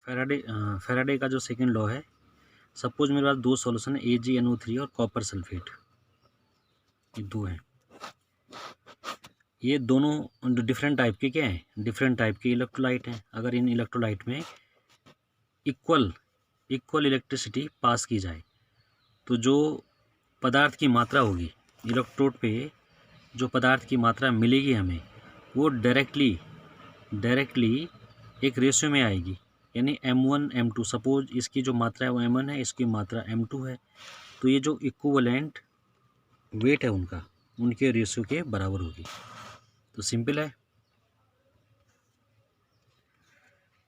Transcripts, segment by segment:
Faraday का जो second law है, सपोज मेरे पास दो सॉल्यूशन है AgNO3 और कॉपर सल्फेट, ये दो हैं। ये दोनों डिफरेंट टाइप के क्या हैं, डिफरेंट टाइप के इलेक्ट्रोलाइट हैं। अगर इन इलेक्ट्रोलाइट में इक्वल इलेक्ट्रिसिटी पास की जाए तो जो पदार्थ की मात्रा होगी इलेक्ट्रोड पे, जो पदार्थ की मात्रा मिलेगी हमें, वो डायरेक्टली एक रेशियो में आएगी, यानी M1 M2। सपोज इसकी जो मात्रा है वो M1 है, इसकी मात्रा M2 है, तो ये जो इक्विवेलेंट वेट है उनका, उनके रेशियो के बराबर होगी। तो सिंपल है।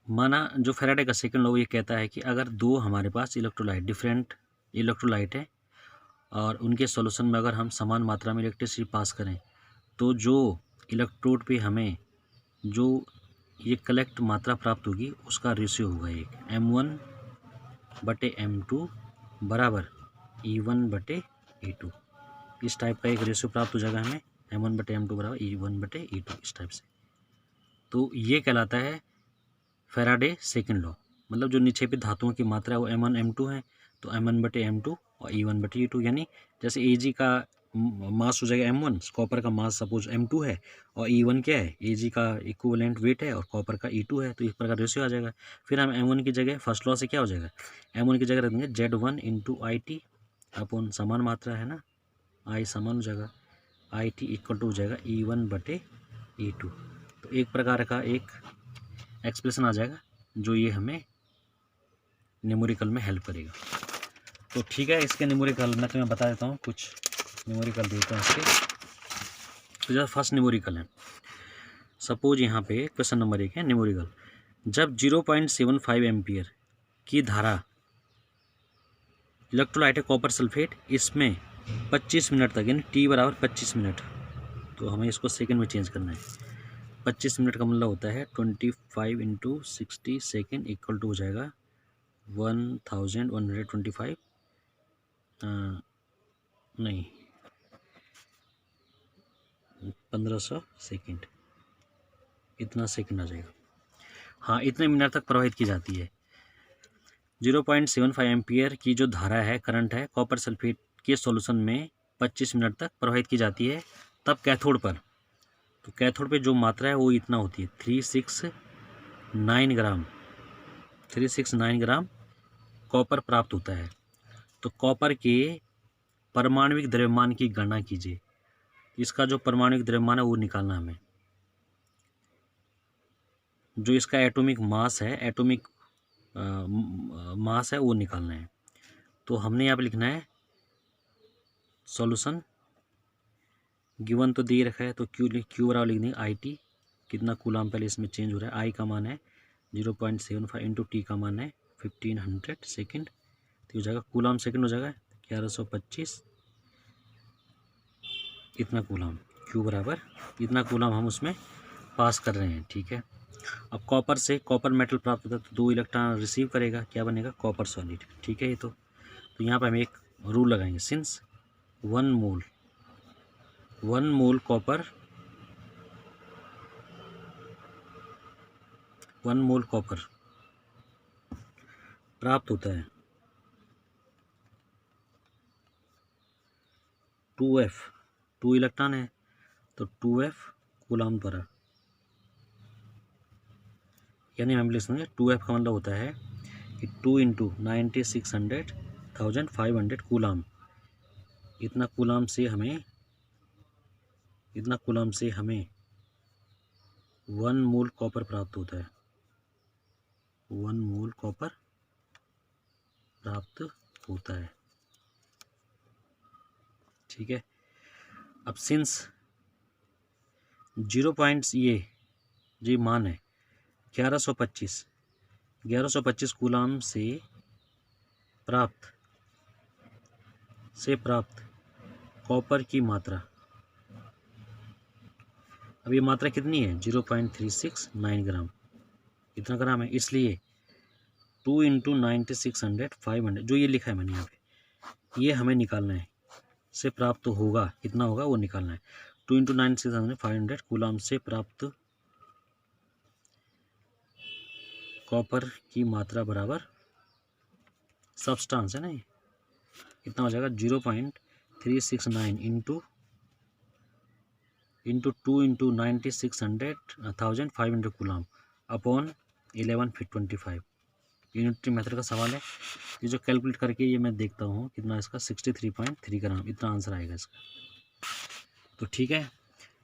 माना जो फैराडे का सेकंड लॉ ये कहता है कि अगर दो हमारे पास डिफरेंट इलेक्ट्रोलाइट है और उनके सॉल्यूशन में अगर हम समान मात्रा में इलेक्ट्रिसिटी पास करें तो जो इलेक्ट्रोड पे हमें जो ये कलेक्ट मात्रा प्राप्त होगी उसका रेशियो होगा एक M1/M2 बराबर E1/E2। इस टाइप का एक रेशियो प्राप्त हो जाएगा हमें, M1/M2 बराबर E1/E2, इस टाइप से। तो ये कहलाता है फैराडे सेकंड लॉ। मतलब जो निक्षेपित धातुओं की मात्रा है वो M1 M2 है, तो M1/M2 और E1/E2, यानी जैसे Ag का मास हो जाएगा M1, कॉपर का मास सपोज M2 है, और E1 क्या है, Ag का इक्विवेलेंट वेट है और कॉपर का E2 है, तो इस प्रकार रेशियो आ जाएगा। फिर हम M1 की जगह फर्स्ट लॉ से क्या हो जाएगा, M1 की जगह रख देंगे Z1 × IT अपन समान मात्रा है ना, I समान हो जाएगा, IT इक्वल टू हो जाएगा E1/E2। तो एक प्रकार का एक एक्सप्रेशन आ जाएगा जो ये हमें न्यूमेरिकल में हेल्प करेगा। तो ठीक है, इसके न्यूमेरिकल मैं तुम्हें बता देता हूँ, कुछ न्यूमेरिकल देता हूँ इसके। तो जब फर्स्ट न्यूमेरिकल है, सपोज यहाँ पे क्वेश्चन नंबर 1 है न्यूमेरिकल। जब 0.75 एम्पियर की धारा इलेक्ट्रोलाइट है कॉपर सल्फेट, इसमें 25 मिनट तक, यानी T बराबर 25 मिनट, तो हमें इसको सेकंड में चेंज करना है। 25 मिनट का मतलब होता है 25 × 60 सेकेंड इक्वल टू हो जाएगा 1125 नहीं 1500 सेकेंड, इतना सेकेंड आ जाएगा। हाँ, इतने मिनट तक प्रवाहित की जाती है। 0.75 एम्पियर की जो धारा है, करंट है, कॉपर सल्फेट के सॉल्यूशन में 25 मिनट तक प्रवाहित की जाती है। तब कैथोड पर, तो कैथोड पे जो मात्रा है वो इतना होती है 369 ग्राम, 369 ग्राम कॉपर प्राप्त होता है। तो कॉपर के परमाणविक द्रव्यमान की गणना कीजिए। इसका जो परमाणविक द्रव्यमान है वो निकालना हमें, जो इसका एटॉमिक मास है, एटॉमिक मास है वो निकालना है। तो हमने यहाँ पे लिखना है सॉल्यूशन गिवन तो दे रखा है, तो क्यू बराबर लिख देंगे IT, कितना कूलाम पहले इसमें चेंज हो रहा है, I का मान है 0.75 × T का मान है 1500 सेकेंड, तो हो जाएगा कूलाम सेकेंड हो जाएगा 1125, इतना कूलाम, क्यू बराबर इतना कूलाम हम उसमें पास कर रहे हैं। ठीक है, अब कॉपर से कॉपर मेटल प्राप्त होता है तो 2 इलेक्ट्रॉन रिसीव करेगा, क्या बनेगा, कॉपर सॉलिड। ठीक है, ये तो यहाँ पर हम एक रूल लगाएंगे, सिंस 1 मोल कॉपर 1 मोल कॉपर प्राप्त होता है 2F, 2 इलेक्ट्रॉन है तो 2F कूलाम द्वारा, यानी हम लिख देंगे 2F का मतलब होता है कि 2 × 9600,500 कूलाम, इतना कूलाम से हमें 1 मोल कॉपर प्राप्त होता है, 1 मोल कॉपर प्राप्त होता है। ठीक है, अब सिंस 0 पॉइंट्स ये मान है 1125 कूलाम से प्राप्त कॉपर की मात्रा, अब ये मात्रा कितनी है 0.369 ग्राम, कितना ग्राम है, इसलिए 2 × 9600 500 जो ये लिखा है मैंने यहाँ पे, ये हमें निकालना है, से प्राप्त होगा कितना होगा वो निकालना है। 2 × 9600 500 कूलाम से प्राप्त कॉपर की मात्रा बराबर सब्सटेंस है ना, ये कितना हो जाएगा 0.369 into 2 into 9600,500 coulomb upon 1125। Unitary method का सवाल है, ये जो कैलकुलेट करके ये मैं देखता हूँ कितना इसका 63.3 ग्राम, इतना आंसर आएगा इसका। तो ठीक है,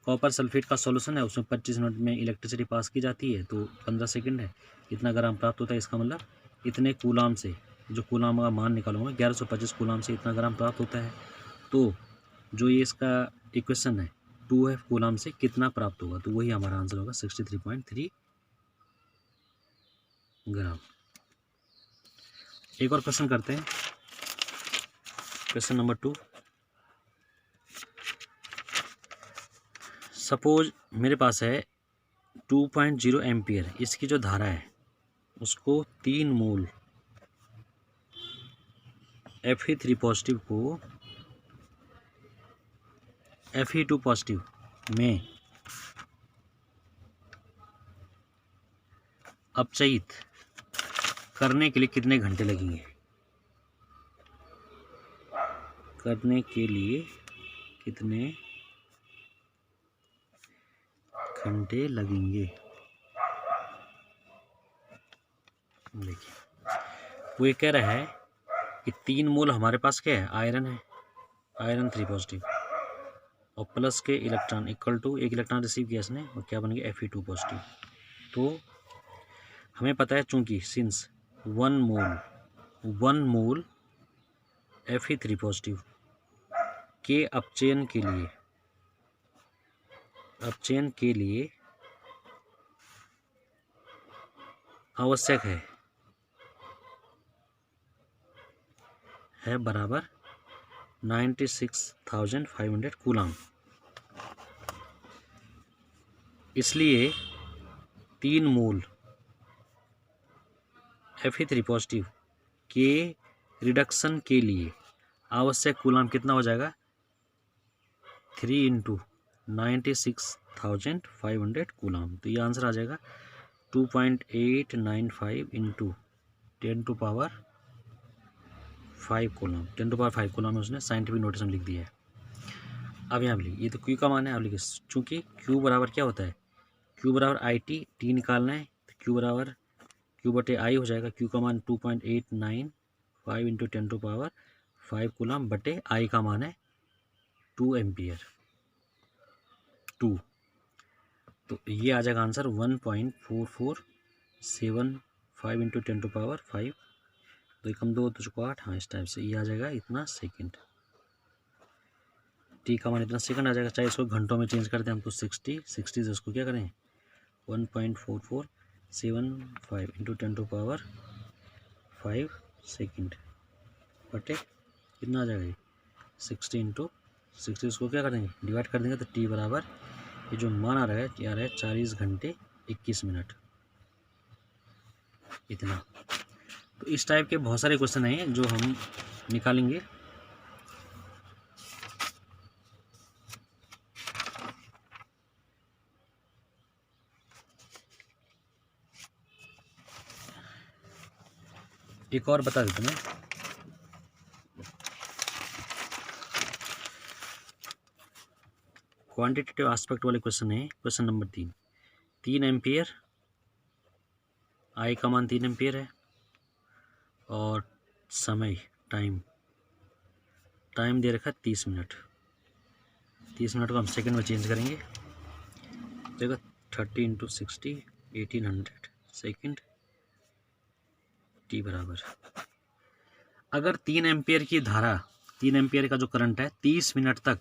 कॉपर सल्फेट का सॉल्यूशन है, उसमें 25 मिनट में इलेक्ट्रिसिटी पास की जाती है, तो 15 सेकंड है, इतना ग्राम प्राप्त होता है। इसका मतलब इतने कूलाम से, जो कूलाम का मान निकालूंगा 1125 कूलाम से इतना ग्राम प्राप्त होता है। तो जो ये इसका इक्वेशन है 2F कूलाम से कितना प्राप्त होगा, तो वही हमारा आंसर होगा 63.3 ग्राम। एक और क्वेश्चन करते हैं, क्वेश्चन नंबर 2। सपोज मेरे पास है 2.0 एम्पियर, इसकी जो धारा है उसको 3 मोल Fe3 पॉजिटिव को Fe2 पॉजिटिव में अपचयित करने के लिए कितने घंटे लगेंगे, करने के लिए कितने घंटे लगेंगे। देखिए वो ये कह रहा है कि 3 मोल हमारे पास क्या है, आयरन है, आयरन 3 पॉजिटिव, और प्लस के इलेक्ट्रॉन इक्वल टू एक इलेक्ट्रॉन रिसीव किया इसने, और क्या बन गया Fe2 पॉजिटिव। तो हमें पता है चूंकि सिंस 1 मोल Fe3 पॉजिटिव के अपचयन के लिए आवश्यक है बराबर 96,500 कूलम। इसलिए 3 मोल Fe3 पॉजिटिव के रिडक्शन के लिए आवश्यक कूलम कितना हो जाएगा, 3 इंटू 96,500 कूलम। तो ये आंसर आ जाएगा 2.895 इंटू 10⁵ कूलम। 10⁵ कूलम में उसने साइंटिफिक नोटेशन लिख दिया है। अब यहाँ लिखिए, ये तो क्यू का मान है, अब लिखिए चूँकि क्यू बराबर क्या होता है, क्यू बराबर टी निकालना है, तो क्यू बटे आई हो जाएगा। क्यू का मान 2.895 इंटू 10⁵ कूलम बटे आई का मान है 2 एम्पियर 2। तो ये आ जाएगा आंसर 1.4475 इंटू 10⁵। 2 कम 2 तो 8, हाँ इस टाइप से ये आ जाएगा इतना सेकंड। टी का मान इतना सेकंड आ जाएगा। चाहे इसको घंटों में चेंज करते हैं हम तो 60 से उसको क्या करें 1.4475 इंटू 10⁵ सेकंड बटे कितना आ जाएगा ये 60 इंटू 60, उसको क्या करेंगे डिवाइड कर देंगे, तो टी बराबर ये जो मान आ रहा है ये आ रहा है 40 घंटे 21 मिनट इतना। तो इस टाइप के बहुत सारे क्वेश्चन हैं जो हम निकालेंगे। एक और बता देता मैं, क्वांटिटेटिव एस्पेक्ट वाले क्वेश्चन है। क्वेश्चन नंबर 3 एम्पियर, आई का मान 3 एम्पियर है, और समय टाइम दे रखा है 30 मिनट। 30 मिनट को हम सेकंड में चेंज करेंगे, देखो 30 इंटू 60 1800 सेकंड टी बराबर। अगर 3 एम्पियर की धारा, 3 एम्पियर का जो करंट है 30 मिनट तक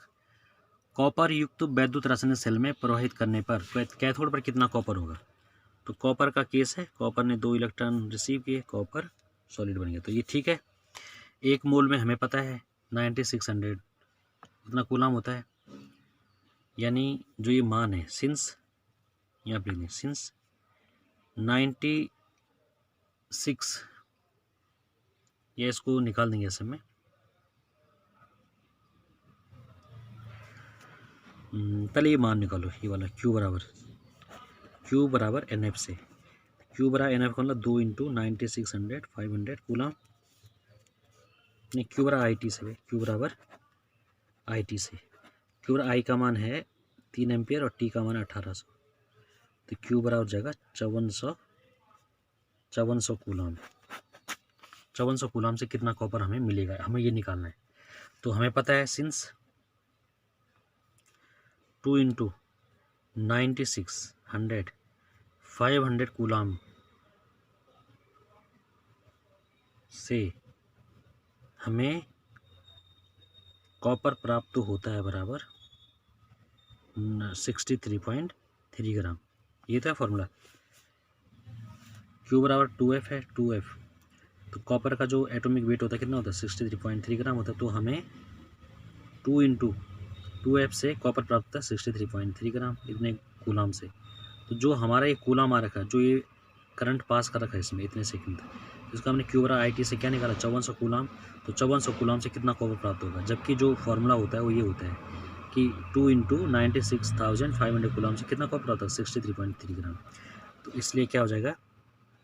कॉपर युक्त वैद्युत रासायनिक सेल में प्रवाहित करने पर कैथोड पर कितना कॉपर होगा। तो कॉपर का केस है, कॉपर ने 2 इलेक्ट्रॉन रिसीव किए, कॉपर सॉलिड बन गया। तो ये ठीक है। 1 मोल में हमें पता है 9600 उतना कूलम होता है, यानी जो ये मान है सिंस, यहाँ पे लिखिए सिंस 96, ये इसको निकाल देंगे ऐसे में, पहले ये मान निकालो, ये वाला Q बराबर NF से। क्यू बराबर एन एफ का मतलब 2 इंटू 9600 500 कूलम, नहीं क्यू बराबर आई टी से, क्यू बराबर आई टी से, क्यू बराबर आई का मान है 3 एम्पियर और टी का मान है 1800, तो क्यू बराबर हो जाएगा 5400 कूलम। 5400 कूलम से कितना कॉपर हमें मिलेगा, हमें ये निकालना है। तो हमें पता है सिंस 2 इंटू 9600 500 कूलम से हमें कॉपर प्राप्त होता है बराबर 63.3 ग्राम। ये था फॉर्मूला। क्यू बराबर 2F है, 2F तो कॉपर का जो एटॉमिक वेट होता है कितना होता है 63.3 ग्राम होता है। तो हमें 2 इंटू 2F से कॉपर प्राप्त होता है 63.3 ग्राम इतने कूलाम से। तो जो हमारा ये कूलाम आ रखा है, जो ये करंट पास कर रखा है इसमें इतने सेकंड तक, इसका हमने क्यू बराबर आई टी से क्या निकाला 5400 कूलाम। तो 5400 कूलाम से कितना कॉपर प्राप्त होगा, जबकि जो फॉर्मूला होता है वो ये होता है कि 2 इंटू 96,500 कूलाम से कितना कॉपर प्राप्त होगा 63.3 ग्राम। तो इसलिए क्या हो जाएगा